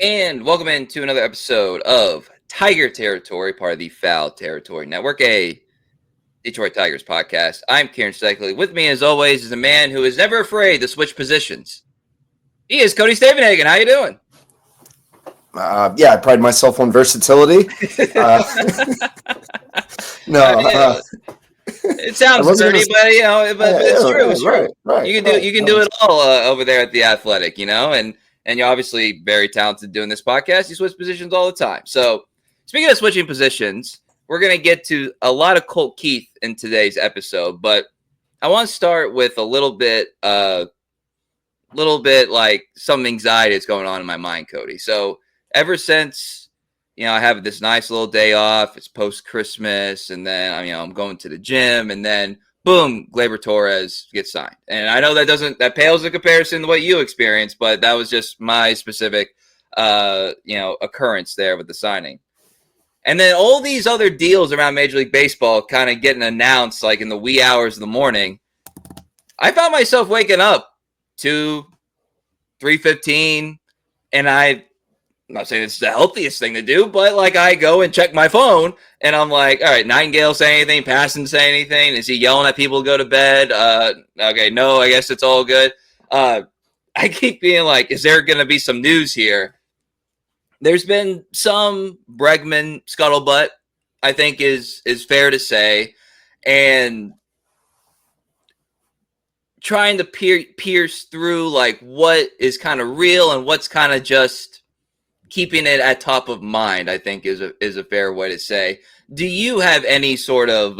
And welcome into another episode of Tiger Territory, part of the Foul Territory Network, a Detroit Tigers podcast. I'm Kieran Steckley. With me, as always, is a man who is never afraid to switch positions. He is Cody Stavenhagen. How you doing? I pride myself on versatility. No, it sounds dirty, but it's true. It's true. Right. You can do it all over there at the Athletic, and you're obviously very talented doing this podcast. You switch positions all the time. So, speaking of switching positions, we're gonna get to a lot of Colt Keith in today's episode, but I want to start with a little bit like some anxiety that's going on in my mind, Cody. So, ever since I have this nice little day off. It's post Christmas, and then I'm going to the gym, and then boom, Gleyber Torres gets signed. And I know that pales in comparison to what you experienced, but that was just my specific occurrence there with the signing. And then all these other deals around Major League Baseball kind of getting announced like in the wee hours of the morning. I found myself waking up 3:15, and I'm not saying it's the healthiest thing to do, but like I go and check my phone and I'm like, all right, Nightingale say anything, Passon say anything? Is he yelling at people to go to bed? Okay, no, I guess it's all good. I keep being like, is there going to be some news here? There's been some Bregman scuttlebutt, I think is fair to say, and trying to pierce through like what is kind of real and what's kind of just keeping it at top of mind, I think is a fair way to say. Do you have any sort of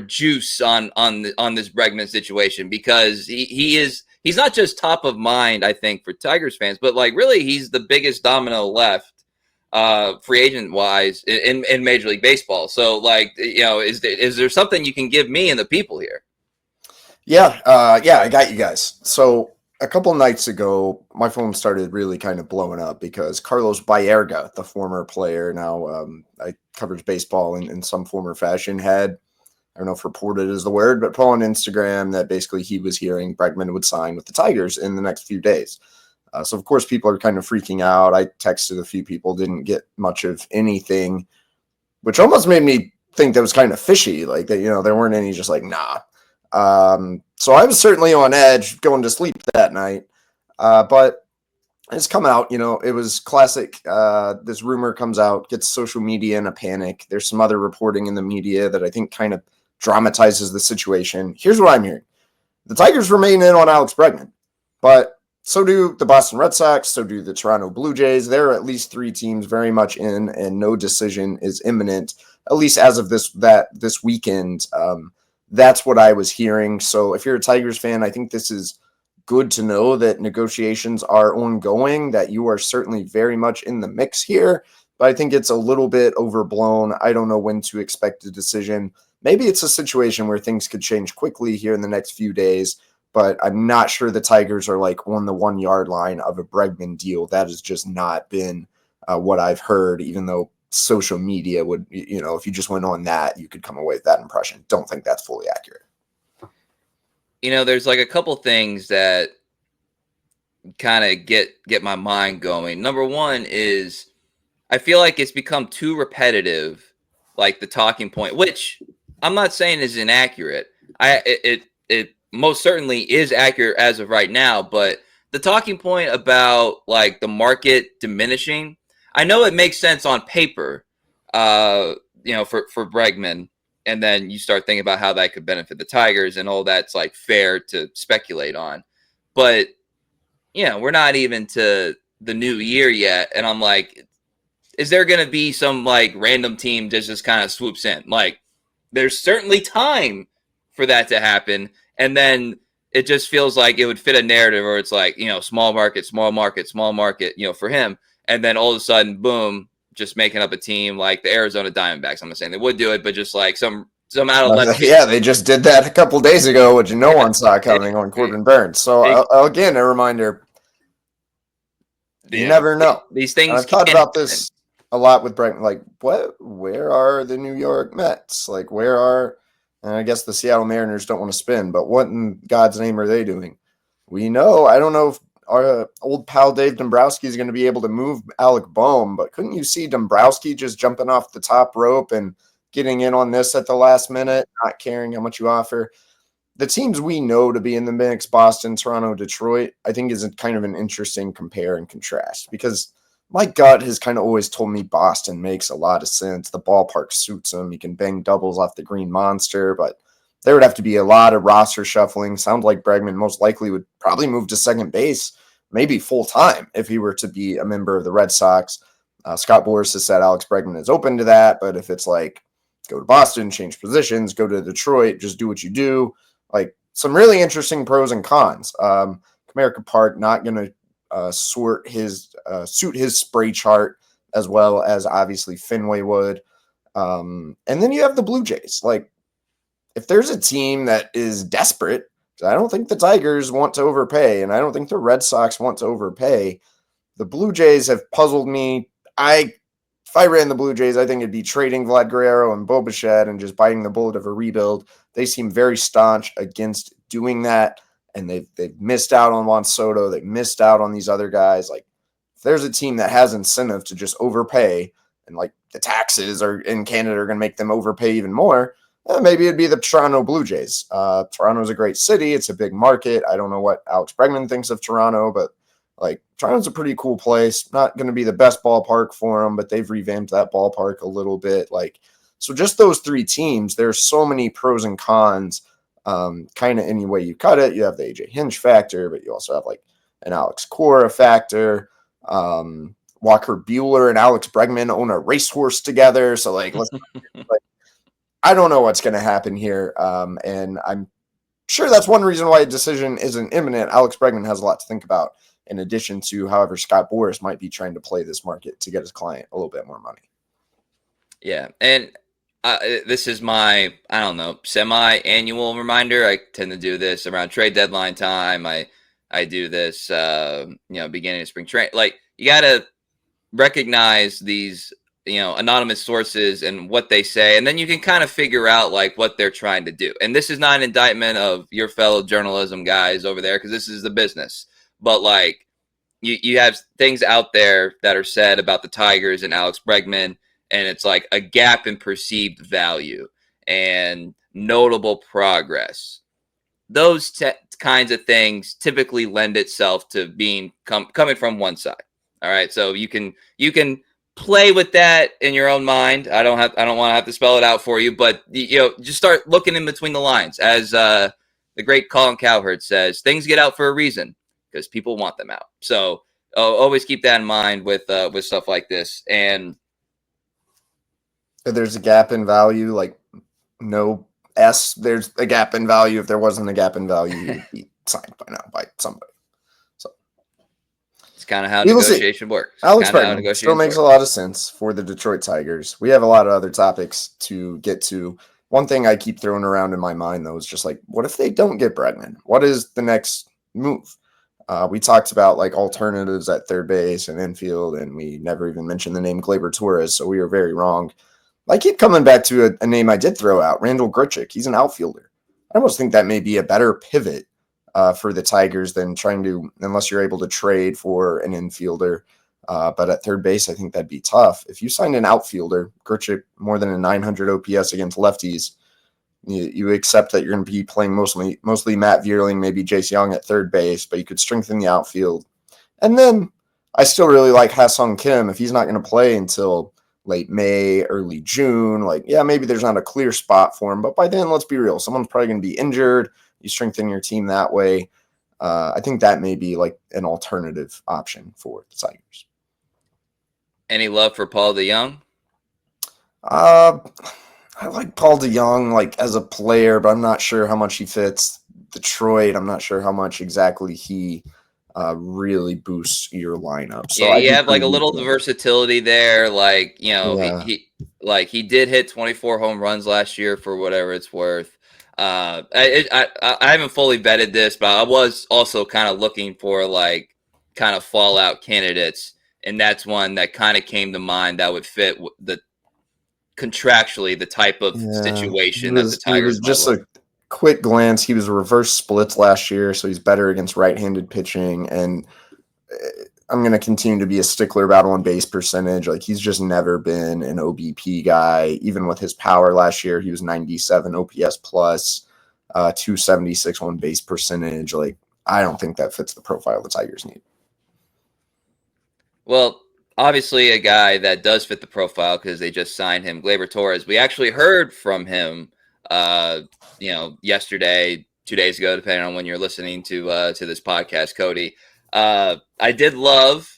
juice on this Bregman situation? Because he's not just top of mind, I think, for Tigers fans, but like really he's the biggest domino left free agent wise in Major League Baseball. So like, is there something you can give me and the people here? Yeah, I got you guys. So a couple nights ago, my phone started really kind of blowing up because Carlos Baerga, the former player, now I covers baseball in some form or fashion, had, I don't know if reported is the word, but put on Instagram that basically he was hearing Bregman would sign with the Tigers in the next few days. So, of course, people are kind of freaking out. I texted a few people, didn't get much of anything, which almost made me think that was kind of fishy. Like, that, there weren't any just like, nah. So I was certainly on edge going to sleep that night. But it's come out, it was classic. This rumor comes out, gets social media in a panic. There's some other reporting in the media that I think kind of dramatizes the situation. Here's what I'm hearing. The Tigers remain in on Alex Bregman, but so do the Boston Red Sox, so do the Toronto Blue Jays. There are at least 3 teams very much in, and no decision is imminent, at least as of this weekend. That's what I was hearing. So if you're a Tigers fan, I think this is good to know that negotiations are ongoing, that you are certainly very much in the mix here. But I think it's a little bit overblown. I don't know when to expect a decision. Maybe it's a situation where things could change quickly here in the next few days, but I'm not sure the Tigers are like on the 1 yard line of a Bregman deal. That has just not been what I've heard, even though social media would, if you just went on that, you could come away with that impression. Don't think that's fully accurate. There's like a couple things that kind of get my mind going. Number one is I feel like it's become too repetitive, like the talking point, which I'm not saying is inaccurate. It most certainly is accurate as of right now, but the talking point about like the market diminishing, I know it makes sense on paper, for Bregman, and then you start thinking about how that could benefit the Tigers and all that's like fair to speculate on. But, we're not even to the new year yet. And I'm like, is there going to be some like random team that just kind of swoops in? Like, there's certainly time for that to happen. And then it just feels like it would fit a narrative where it's like, small market, for him. And then all of a sudden, boom, just making up a team like the Arizona Diamondbacks. I'm not saying they would do it, but just like some out of left. Yeah, they just did that a couple days ago, which no one saw coming on Corbin Burns. So again, a reminder: you never know. These things. I've thought about this a lot with Bregman. Like, where are the New York Mets? Like, where are? And I guess the Seattle Mariners don't want to spin, but what in God's name are they doing? We know. I don't know if our old pal Dave Dombrowski is going to be able to move Alec Boehm, but couldn't you see Dombrowski just jumping off the top rope and getting in on this at the last minute, not caring how much you offer? The teams we know to be in the mix, Boston, Toronto, Detroit, I think is a kind of an interesting compare and contrast, because my gut has kind of always told me Boston makes a lot of sense. The ballpark suits them. You can bang doubles off the Green Monster, but there would have to be a lot of roster shuffling. Sounds like Bregman most likely would probably move to second base, maybe full time, if he were to be a member of the Red Sox. Scott Boras has said Alex Bregman is open to that, but if it's like go to Boston, change positions, go to Detroit, just do what you do, like some really interesting pros and cons. Comerica Park not going to suit his spray chart as well as obviously Fenway would. And then you have the Blue Jays. Like, if there's a team that is desperate, I don't think the Tigers want to overpay, and I don't think the Red Sox want to overpay. The Blue Jays have puzzled me. If I ran the Blue Jays, I think it'd be trading Vlad Guerrero and Bo Bichette and just biting the bullet of a rebuild. They seem very staunch against doing that, and they've missed out on Juan Soto. They've missed out on these other guys. Like, if there's a team that has incentive to just overpay, and like the taxes are in Canada are going to make them overpay even more, maybe it'd be the Toronto Blue Jays. Toronto's a great city. It's a big market. I don't know what Alex Bregman thinks of Toronto, but like Toronto's a pretty cool place. Not going to be the best ballpark for them, but they've revamped that ballpark a little bit. Like, so just those three teams, there's so many pros and cons. Kind of any way you cut it. You have the AJ Hinch factor, but you also have like an Alex Cora factor. Walker Buehler and Alex Bregman own a racehorse together. So like, I don't know what's going to happen here. And I'm sure that's one reason why a decision isn't imminent. Alex Bregman has a lot to think about, in addition to however Scott Boras might be trying to play this market to get his client a little bit more money. Yeah. And this is my, I don't know, semi-annual reminder. I tend to do this around trade deadline time. I do this, beginning of spring training. Like, you got to recognize these, anonymous sources and what they say, and then you can kind of figure out like what they're trying to do. And this is not an indictment of your fellow journalism guys over there, because this is the business. But like, you have things out there that are said about the Tigers and Alex Bregman, and it's like a gap in perceived value and notable progress. Those kinds of things typically lend itself to being coming from one side. All right, so you can play with that in your own mind. I don't want to have to spell it out for you, but just start looking in between the lines. As the great Colin Cowherd says, things get out for a reason because people want them out. So always keep that in mind with stuff like this. And if there's a gap in value, like there's a gap in value. If there wasn't a gap in value, you'd be signed by now by somebody. Kind of how negotiation works. Alex Bregman still makes a lot of sense for the Detroit Tigers. We have a lot of other topics to get to. One thing I keep throwing around in my mind, though, is just like, what if they don't get Bregman? What is the next move? We talked about like alternatives at third base and infield, and we never even mentioned the name Gleyber Torres, so we were very wrong. I keep coming back to a name I did throw out, Randall Grichuk. He's an outfielder. I almost think that may be a better pivot for the Tigers than trying to, unless you're able to trade for an infielder. But at third base, I think that'd be tough. If you signed an outfielder, Grichuk, more than a 900 OPS against lefties, you accept that you're going to be playing mostly Matt Vierling, maybe Jace Young at third base, but you could strengthen the outfield. And then I still really like Ha-Sung Kim. If he's not going to play until late May, early June, maybe there's not a clear spot for him. But by then, let's be real. Someone's probably going to be injured. You strengthen your team that way. I think that may be like an alternative option for the Tigers. Any love for Paul DeJong? I like Paul DeJong as a player, but I'm not sure how much he fits Detroit. I'm not sure how much exactly he really boosts your lineup. So you have like a little versatility there. He did hit 24 home runs last year for whatever it's worth. I haven't fully vetted this, but I was also kind of looking for kind of fallout candidates, and that's one that kind of came to mind that would fit contractually the type of situation that the Tigers was just quick glance, he was reverse splits last year, so he's better against right-handed pitching. And I'm going to continue to be a stickler about on base percentage. Like, he's just never been an OBP guy. Even with his power last year, he was 97 OPS plus, 276 on base percentage. Like, I don't think that fits the profile the Tigers need. Well, obviously a guy that does fit the profile because they just signed him, Gleyber Torres. We actually heard from him, yesterday, 2 days ago, depending on when you're listening to this podcast, Cody. I did love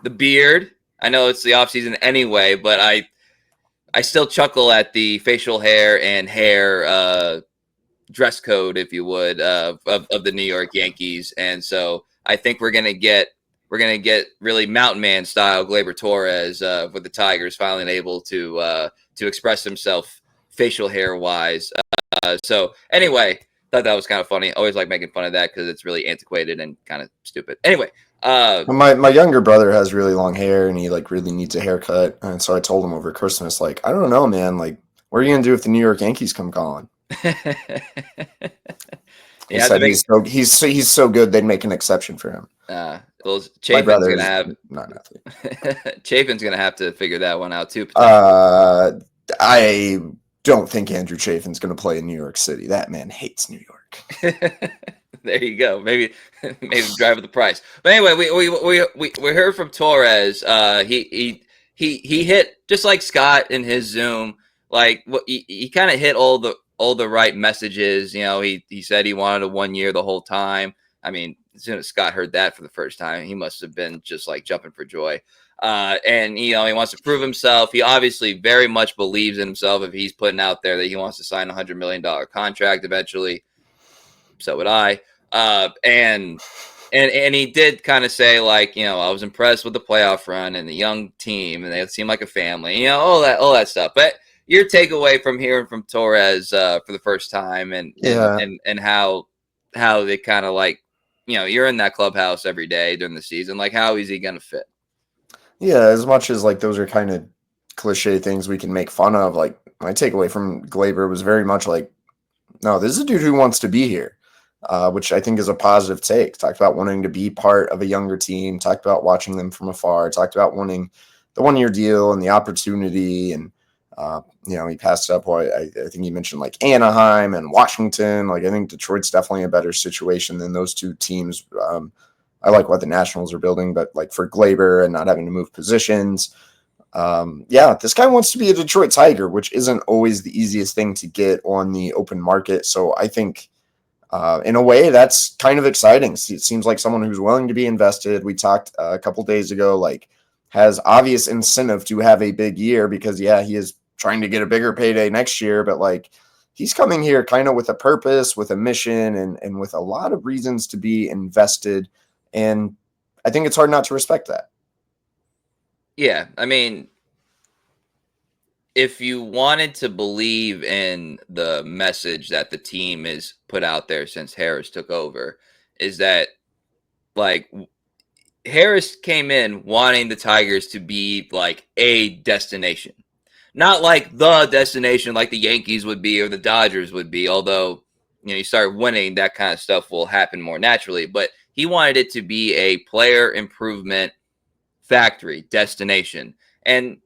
the beard. I know it's the off season anyway, but I still chuckle at the facial hair and hair dress code, if you would, of the New York Yankees. And so I think we're gonna get really Mountain Man style Gleyber Torres with the Tigers finally able to express himself facial hair wise. So anyway, thought that was kind of funny. Always like making fun of that because it's really antiquated and kind of stupid. Anyway, my younger brother has really long hair and he like really needs a haircut. And so I told him over Christmas, like, I don't know, man, like, what are you gonna do if the New York Yankees come calling? He said he's so good they'd make an exception for him. Well, Chafin's gonna have not an athlete. Chafin's gonna have to figure that one out too. I don't think Andrew Chafin's gonna play in New York City. That man hates New York. There you go. Maybe drive with the price. But anyway, we heard from Torres. He hit just like Scott in his Zoom. Like he kind of hit all the right messages. You know, he said he wanted a 1 year the whole time. I mean, as soon as Scott heard that for the first time, he must have been just like jumping for joy. And he wants to prove himself. He obviously very much believes in himself if he's putting out there that he wants to sign a $100 million contract eventually. So would I. And he did kind of say, like, I was impressed with the playoff run and the young team, and they seem like a family, all that stuff. But your takeaway from hearing from Torres for the first time and how they kind of like, you're in that clubhouse every day during the season. Like, how is he going to fit? Yeah, as much as like those are kind of cliche things we can make fun of, like my takeaway from Gleyber was very much like, no, this is a dude who wants to be here, which I think is a positive take. Talked about wanting to be part of a younger team, talked about watching them from afar, talked about wanting the 1 year deal and the opportunity. And, he passed up, I think he mentioned like Anaheim and Washington. Like, I think Detroit's definitely a better situation than those two teams. I like what the Nationals are building, but like for Gleyber and not having to move positions. This guy wants to be a Detroit Tiger, which isn't always the easiest thing to get on the open market. So I think in a way that's kind of exciting. It seems like someone who's willing to be invested. We talked a couple days ago, like has obvious incentive to have a big year because he is trying to get a bigger payday next year, but like he's coming here kind of with a purpose, with a mission, and with a lot of reasons to be invested. And I think it's hard not to respect that. Yeah. I mean, if you wanted to believe in the message that the team has put out there since Harris took over, is that like Harris came in wanting the Tigers to be like a destination, not like the destination like the Yankees would be or the Dodgers would be. Although, you start winning, that kind of stuff will happen more naturally. But he wanted it to be a player improvement factory destination. And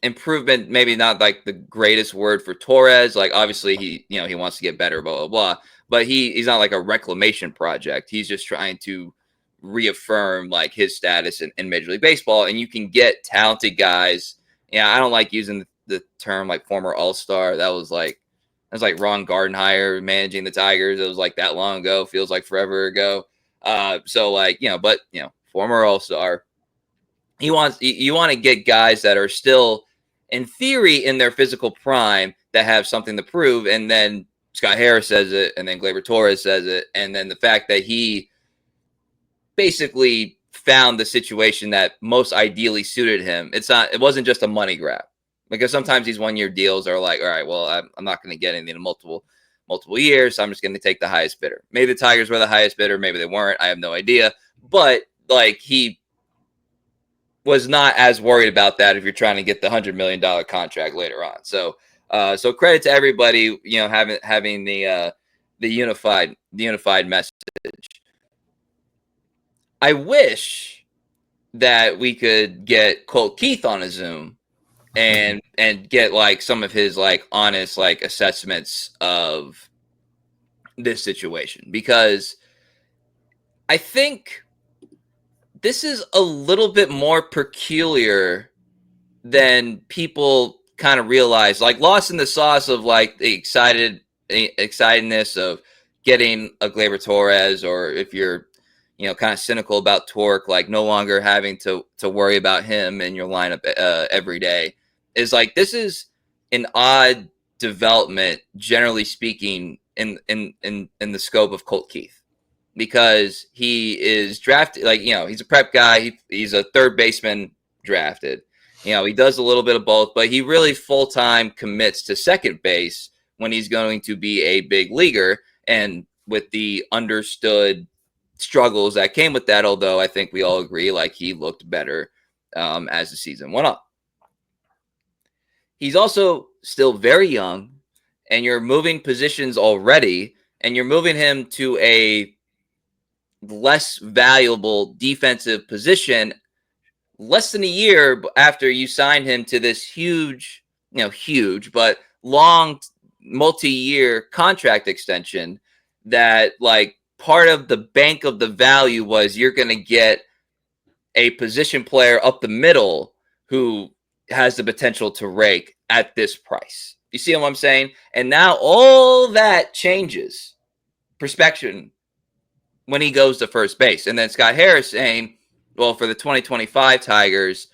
improvement, maybe not like the greatest word for Torres. Like, obviously he wants to get better, blah, blah, blah. But he's not like a reclamation project. He's just trying to reaffirm like his status in Major League Baseball. And you can get talented guys. I don't like using the term like former All-Star. That was like Ron Gardenhire managing the Tigers. It was like that long ago. Feels like forever ago. Former All-Star. You want to get guys that are still, in theory, in their physical prime that have something to prove. And then Scott Harris says it, and then Gleyber Torres says it, and then the fact that he basically found the situation that most ideally suited him. It wasn't just a money grab, because sometimes these 1 year deals are like, all right, well, I'm not going to get anything in multiple years, so I'm just going to take the highest bidder. Maybe the Tigers were the highest bidder, maybe they weren't. I have no idea. But like, he was not as worried about that if you're trying to get the $100 million contract later on. So credit to everybody, having the the unified message. I wish that we could get Colt Keith on a Zoom and get like some of his like honest like assessments of this situation, because I think this is a little bit more peculiar than people kind of realize, like lost in the sauce of like the excitedness of getting a Gleyber Torres, or if you're, you know, kind of cynical about Torque, like no longer having to worry about him in your lineup every day, is like this is an odd development, generally speaking, in the scope of Colt Keith, because he is drafted, like, you know, he's a prep guy. He's a third baseman drafted. You know, he does a little bit of both, but he really full-time commits to second base when he's going to be a big leaguer. And with the understood struggles that came with that, although I think we all agree, like, he looked better as the season went on. He's also still very young, and you're moving positions already, and you're moving him to a less valuable defensive position less than a year after you signed him to this huge, but long multi-year contract extension, that like part of the bank of the value was you're going to get a position player up the middle who has the potential to rake at this price. You see what I'm saying? And now all that changes perspective when he goes to first base. And then Scott Harris saying, well, for the 2025 Tigers,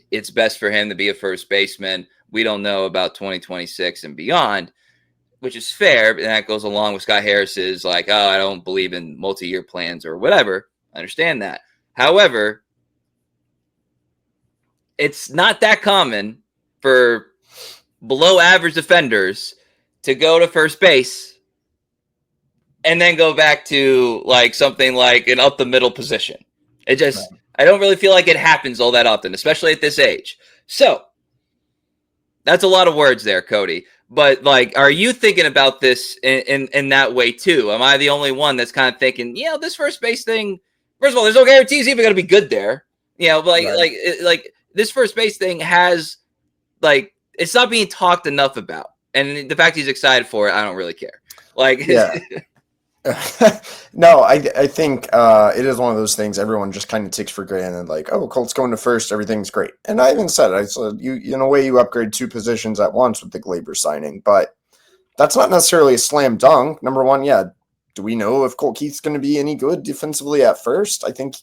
it's best for him to be a first baseman. We don't know about 2026 and beyond, which is fair. And that goes along with Scott Harris's like, oh, I don't believe in multi-year plans or whatever. I understand that. However, it's not that common for below average defenders to go to first base and then go back to like something like an up the middle position. It just, I don't really feel like it happens all that often, especially at this age. So that's a lot of words there, Cody. But like, are you thinking about this in that way too? Am I the only one that's kind of thinking, you know, this first base thing? First of all, there's no guarantees even going to be good there. You know, but like this first base thing has like, it's not being talked enough about, and the fact he's excited for it, I don't really care. Like, yeah. No, I think it is one of those things everyone just kind of takes for granted. Like, oh, Colt's going to first, everything's great. And I even said, I said, you in a way you upgrade two positions at once with the Gleyber signing, but that's not necessarily a slam dunk. Number one, yeah, do we know if Colt Keith's going to be any good defensively at first? I think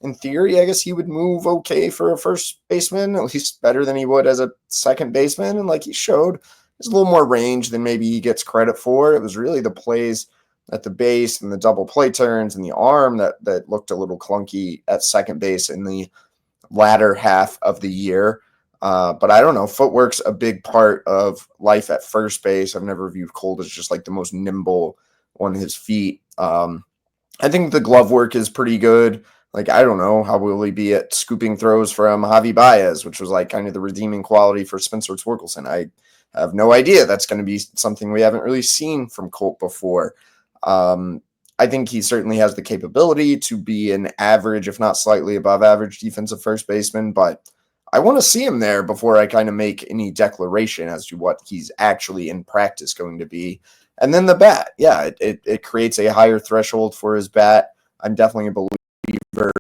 in theory, I guess he would move okay for a first baseman, at least better than he would as a second baseman. And like he showed, there's a little more range than maybe he gets credit for. It was really the plays at the base and the double play turns and the arm that looked a little clunky at second base in the latter half of the year. But I don't know. Footwork's a big part of life at first base. I've never viewed Colt as just like the most nimble on his feet. I think the glove work is pretty good. Like, I don't know, how will he be at scooping throws from Javi Baez, which was like kind of the redeeming quality for Spencer Torkelson. I have no idea. That's going to be something we haven't really seen from Colt before. I think he certainly has the capability to be an average, if not slightly above average defensive first baseman, but I want to see him there before I kind of make any declaration as to what he's actually in practice going to be. And then the bat, yeah, it creates a higher threshold for his bat. I'm definitely a believer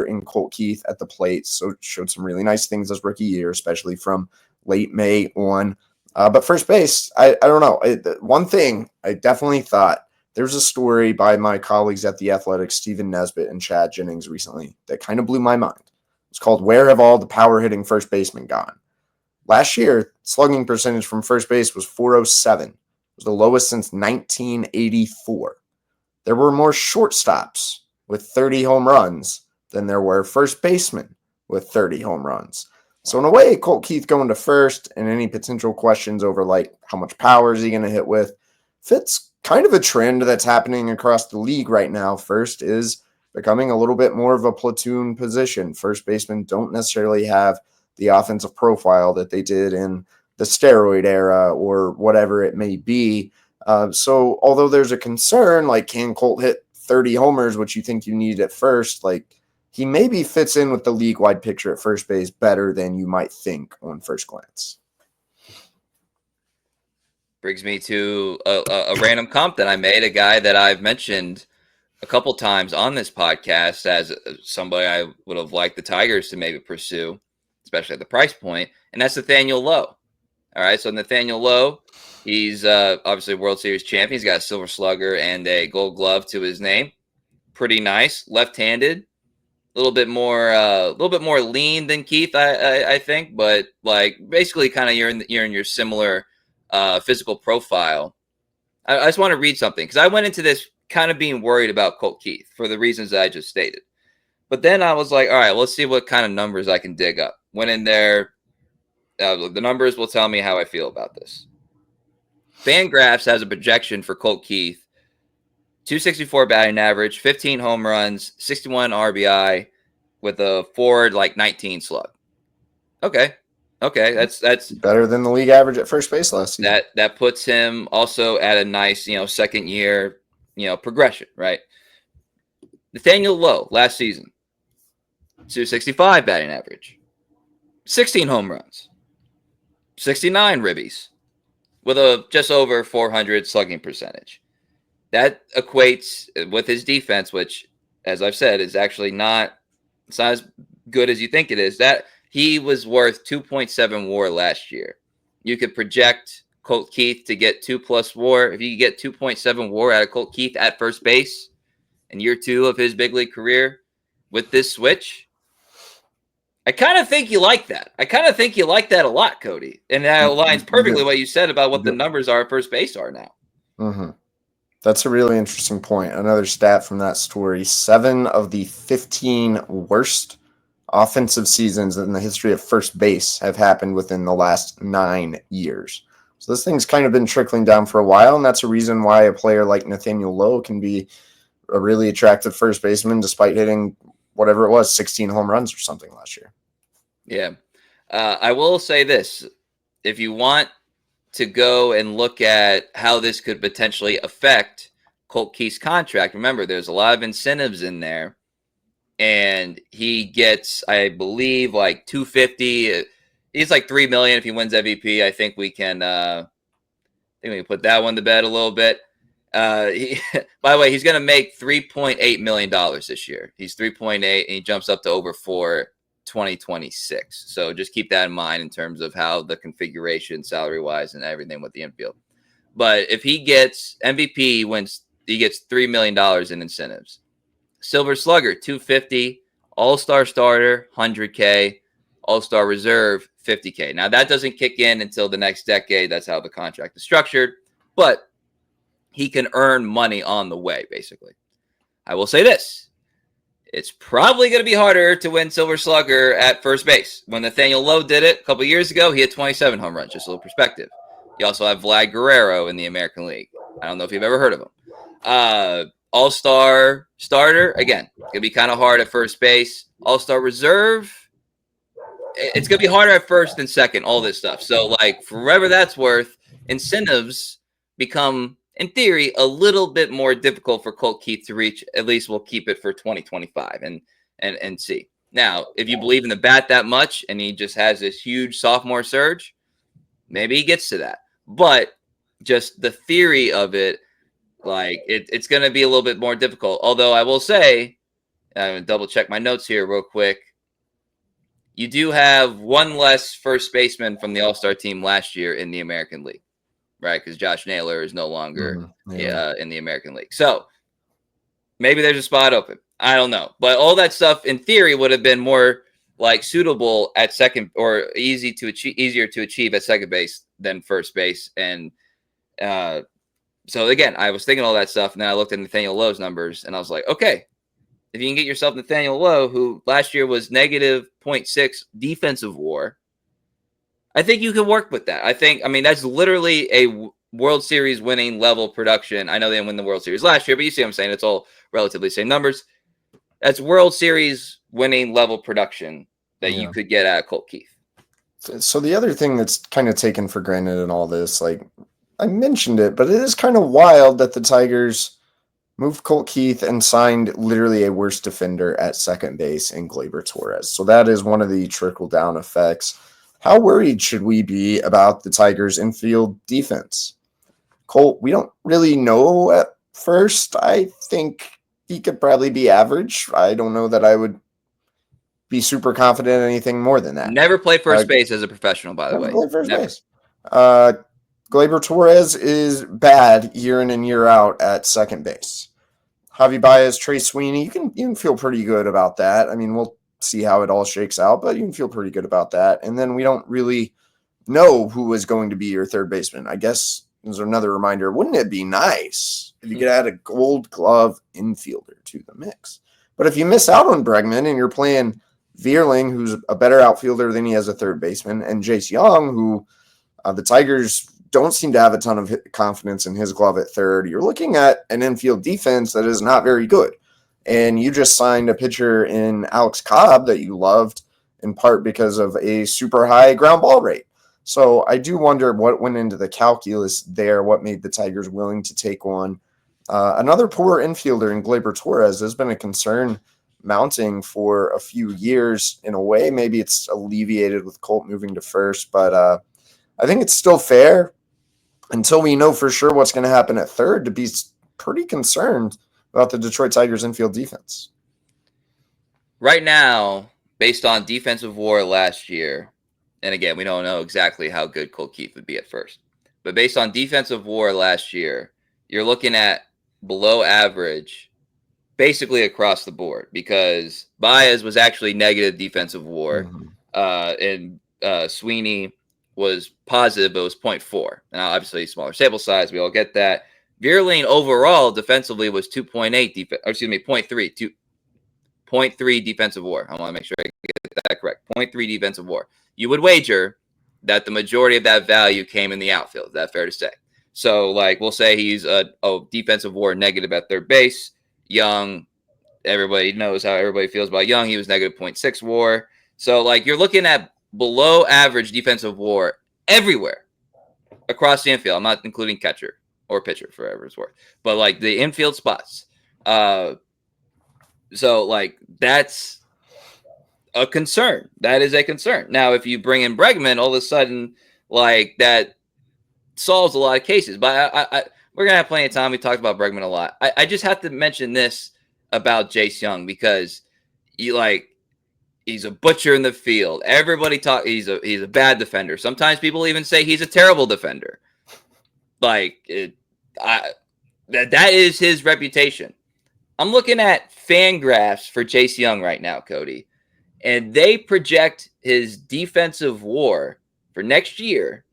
in Colt Keith at the plate, so showed some really nice things this rookie year, especially from late May on. But first base, I don't know. One thing I definitely thought, there's a story by my colleagues at The Athletic, Stephen Nesbitt and Chad Jennings recently, that kind of blew my mind. It's called Where Have All the Power-Hitting First Basemen Gone? Last year, slugging percentage from first base was .407. It was the lowest since 1984. There were more shortstops with 30 home runs than there were first basemen with 30 home runs. So in a way, Colt Keith going to first and any potential questions over like how much power is he going to hit with fits kind of a trend that's happening across the league right now. First is becoming a little bit more of a platoon position. First basemen don't necessarily have the offensive profile that they did in the steroid era or whatever it may be. So although there's a concern, like can Colt hit 30 homers, which you think you need at first, like he maybe fits in with the league-wide picture at first base better than you might think on first glance. Brings me to a random comp that I made, a guy that I've mentioned a couple times on this podcast as somebody I would have liked the Tigers to maybe pursue, especially at the price point, and that's Nathaniel Lowe. All right, so Nathaniel Lowe, he's obviously a World Series champion. He's got a Silver Slugger and a Gold Glove to his name. Pretty nice, left-handed, a little bit more lean than Keith, I think, but like basically kind of you're in your similar physical profile. I just want to read something because I went into this kind of being worried about Colt Keith for the reasons that I just stated. But then I was like, all right, let's see what kind of numbers I can dig up. Went in there. The numbers will tell me how I feel about this. Fangraphs has a projection for Colt Keith: 264 batting average, 15 home runs, 61 RBI, with a forward like 19 slug. Okay, that's better than the league average at first base last season. That puts him also at a nice second year progression, right? Nathaniel Lowe last season, 265 batting average, 16 home runs, 69 ribbies, with a just over 400 slugging percentage. That equates with his defense, which, as I've said, is actually not as good as you think it is. That he was worth 2.7 WAR last year. You could project Colt Keith to get 2+ WAR. If you get 2.7 WAR out of Colt Keith at first base in year 2 of his big league career with this switch, I kind of think you like that. I kind of think you like that a lot, Cody. And that aligns perfectly what you said about what the numbers are at first base are now. Mm-hmm. That's a really interesting point. Another stat from that story: 7 of the 15 worst offensive seasons in the history of first base have happened within the last 9 years. So this thing's kind of been trickling down for a while, and that's a reason why a player like Nathaniel Lowe can be a really attractive first baseman despite hitting whatever it was, 16 home runs or something last year. Yeah. I will say this. If you want to go and look at how this could potentially affect Colt Keith's contract, remember, there's a lot of incentives in there. And he gets, I believe, like $250. He's like $3 million if he wins MVP. I think we can put that one to bed a little bit. By the way, he's going to make $3.8 million this year. He's 3.8, and he jumps up to over 4 2026. So just keep that in mind in terms of how the configuration, salary wise, and everything with the infield. But if he gets MVP, he gets $3 million in incentives. Silver Slugger, $250. All-Star starter, $100K. All-Star reserve, $50K. Now, that doesn't kick in until the next decade. That's how the contract is structured. But he can earn money on the way, basically. I will say this. It's probably going to be harder to win Silver Slugger at first base. When Nathaniel Lowe did it a couple years ago, he had 27 home runs, just a little perspective. You also have Vlad Guerrero in the American League. I don't know if you've ever heard of him. All-Star starter, again, it's going to be kind of hard at first base. All-Star reserve, it's going to be harder at first than second, all this stuff. So, like, for whatever that's worth, incentives become, in theory, a little bit more difficult for Colt Keith to reach. At least we'll keep it for 2025 and see. Now, if you believe in the bat that much and he just has this huge sophomore surge, maybe he gets to that. But just the theory of it, like it's going to be a little bit more difficult. Although I will say, I'm going to double check my notes here real quick. You do have one less first baseman from the All-Star team last year in the American League, right? Because Josh Naylor is no longer in the American League. So maybe there's a spot open. I don't know. But all that stuff in theory would have been more like suitable at second, or easier to achieve at second base than first base. And so again, I was thinking all that stuff, and then I looked at Nathaniel Lowe's numbers, and I was like, okay, if you can get yourself Nathaniel Lowe, who last year was negative 0.6 defensive WAR, I think you can work with that. I mean, that's literally a World Series winning level production. I know they didn't win the World Series last year, but you see what I'm saying? It's all relatively the same numbers. That's World Series winning level production that you could get out of Colt Keith. So the other thing that's kind of taken for granted in all this, like, I mentioned it, but it is kind of wild that the Tigers moved Colt Keith and signed literally a worse defender at second base in Gleyber Torres. So that is one of the trickle-down effects. How worried should we be about the Tigers' infield defense? Colt, we don't really know at first. I think he could probably be average. I don't know that I would be super confident in anything more than that. Never play first base as a professional, by the way. First Never. base. Gleyber Torres is bad year in and year out at second base. Javi Baez, Trey Sweeney, you can feel pretty good about that. I mean, we'll see how it all shakes out, but you can feel pretty good about that. And then we don't really know who is going to be your third baseman. I guess there's another reminder. Wouldn't it be nice if you could add a Gold Glove infielder to the mix? But if you miss out on Bregman and you're playing Vierling, who's a better outfielder than he has a third baseman, and Jace Young, who the Tigers don't seem to have a ton of confidence in his glove at third, you're looking at an infield defense that is not very good. And you just signed a pitcher in Alex Cobb that you loved in part because of a super high ground ball rate. So I do wonder what went into the calculus there, what made the Tigers willing to take on another poor infielder in Gleyber Torres. Has been a concern mounting for a few years in a way. Maybe it's alleviated with Colt moving to first, but I think it's still fair until we know for sure what's going to happen at third to be pretty concerned about the Detroit Tigers infield defense. Right now, based on defensive WAR last year, and again, we don't know exactly how good Colt Keith would be at first, but based on defensive WAR last year, you're looking at below average basically across the board because Baez was actually negative defensive WAR, and Sweeney was positive, but it was 0.4. Now, obviously, smaller sample size. We all get that. Vierling overall defensively was 0.3 defensive WAR. I want to make sure I get that correct. 0.3 defensive WAR. You would wager that the majority of that value came in the outfield. Is that fair to say? So, like, we'll say he's a defensive WAR negative at third base. Young, everybody knows how everybody feels about Young. He was negative 0.6 WAR. So, like, you're looking at below average defensive WAR everywhere across the infield. I'm not including catcher or pitcher for whatever it's worth, but like the infield spots. So like that's a concern. That is a concern. Now, if you bring in Bregman, all of a sudden, like that solves a lot of cases. But we're gonna have plenty of time. We talked about Bregman a lot. I just have to mention this about Jace Young because he's a butcher in the field. Everybody he's a bad defender. Sometimes people even say he's a terrible defender. Like that is his reputation. I'm looking at fan graphs for Jace Young right now, Cody, and they project his defensive WAR for next year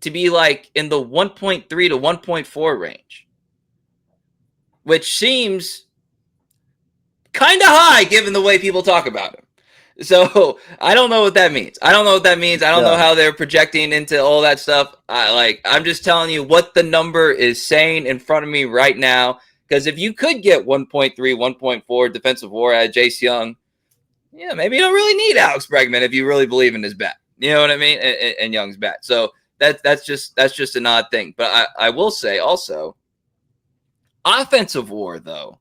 to be like in the 1.3 to 1.4 range, which seems kind of high given the way people talk about him. So I don't know what that means. I don't know how they're projecting into all that stuff. I'm just telling you what the number is saying in front of me right now. Because if you could get 1.3, 1.4 defensive WAR out of Jace Young, yeah, maybe you don't really need Alex Bregman if you really believe in his bat. You know what I mean? And Young's bat. So that's just an odd thing. But I will say also, offensive WAR though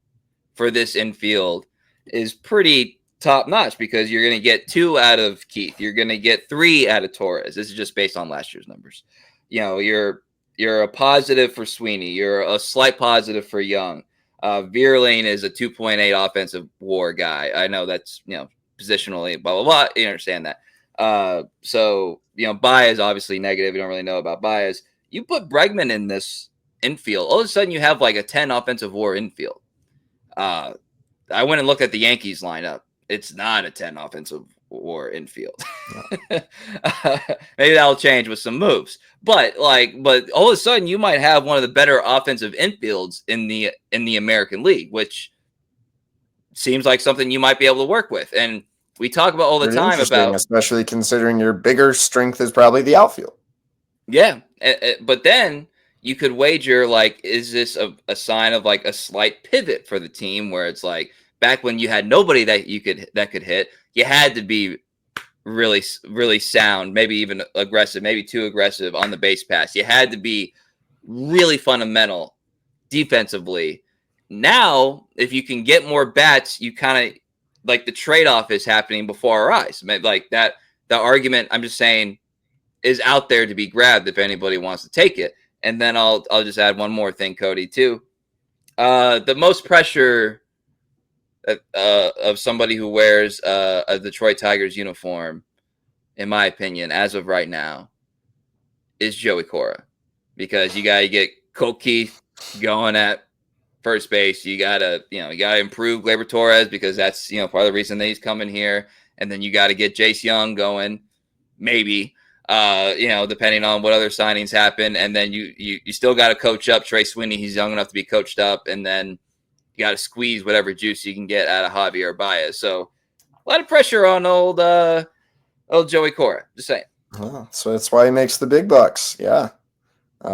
for this infield is pretty top notch because you're going to get 2 out of Keith. You're going to get 3 out of Torres. This is just based on last year's numbers. You know, you're a positive for Sweeney. You're a slight positive for Young. Vierling is a 2.8 offensive WAR guy. I know that's, positionally, blah, blah, blah. You understand that. So, Baez obviously negative. You don't really know about Baez. You put Bregman in this infield. All of a sudden you have like a 10 offensive WAR infield. I went and looked at the Yankees lineup. It's not a 10 offensive WAR infield. Maybe that'll change with some moves. But all of a sudden you might have one of the better offensive infields in the American League, which seems like something you might be able to work with. And we talk about all the time about, especially considering your bigger strength is probably the outfield. Yeah, but then you could wager like, is this a sign of like a slight pivot for the team where it's like, back when you had nobody that could hit, you had to be really, really sound, maybe even aggressive, maybe too aggressive on the base pass. You had to be really fundamental defensively. Now, if you can get more bats, you kind of like the trade-off is happening before our eyes. Like that, the argument I'm just saying is out there to be grabbed if anybody wants to take it. And then I'll just add one more thing, Cody, too. The most pressure of somebody who wears a Detroit Tigers uniform, in my opinion, as of right now, is Joey Cora, because you got to get Colt Keith going at first base. You gotta improve Gleyber Torres, because that's part of the reason that he's coming here. And then you got to get Jace Young going, maybe. Depending on what other signings happen. And then you still got to coach up Trey Sweeney. He's young enough to be coached up. And then you got to squeeze whatever juice you can get out of Javier Baez. So a lot of pressure on old Joey Cora. Just saying. So that's why he makes the big bucks. Yeah.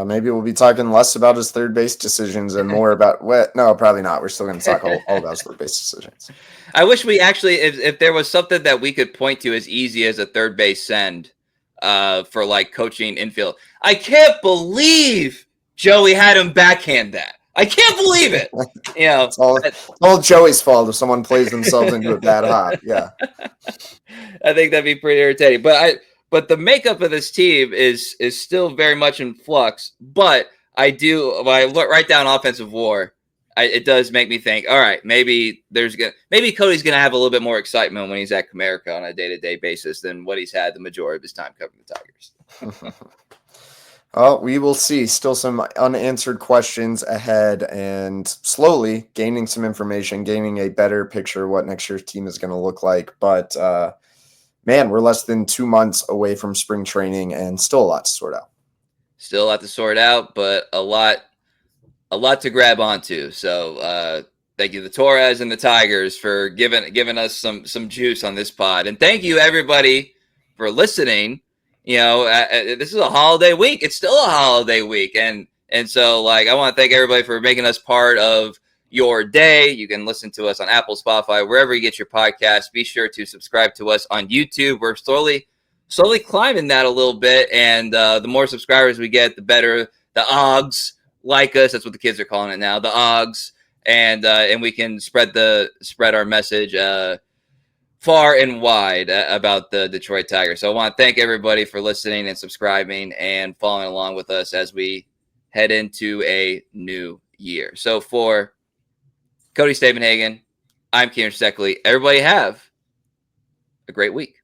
Maybe we'll be talking less about his third base decisions and more about no, probably not. We're still going to talk all about his third base decisions. I wish we actually, if there was something that we could point to as easy as a third base send for like coaching infield. I can't believe Joey had him backhand that. I can't believe it. It's all Joey's fault if someone plays themselves into a bad hop. Yeah. I think that'd be pretty irritating. But the makeup of this team is still very much in flux. But when I write down offensive war, it does make me think, all right, maybe Cody's gonna have a little bit more excitement when he's at Comerica on a day-to-day basis than what he's had the majority of his time covering the Tigers. Well, we will see. Still some unanswered questions ahead, and slowly gaining some information, gaining a better picture of what next year's team is going to look like. But man, we're less than 2 months away from spring training, and still a lot to sort out. Still a lot to sort out, but a lot to grab onto. So thank you, the Torres and the Tigers, for giving us some juice on this pod, and thank you everybody for listening. This is a holiday week. It's still a holiday week, and so like I want to thank everybody for making us part of your day. You can listen to us on Apple, Spotify, wherever you get your podcasts. Be sure to subscribe to us on YouTube. We're slowly climbing that a little bit, and the more subscribers we get, the better. The OGs like us. That's what the kids are calling it now. The OGs, and we can spread our message far and wide about the Detroit Tigers. So I want to thank everybody for listening and subscribing and following along with us as we head into a new year. So for Cody Stavenhagen, I'm Kieran Steckley. Everybody have a great week.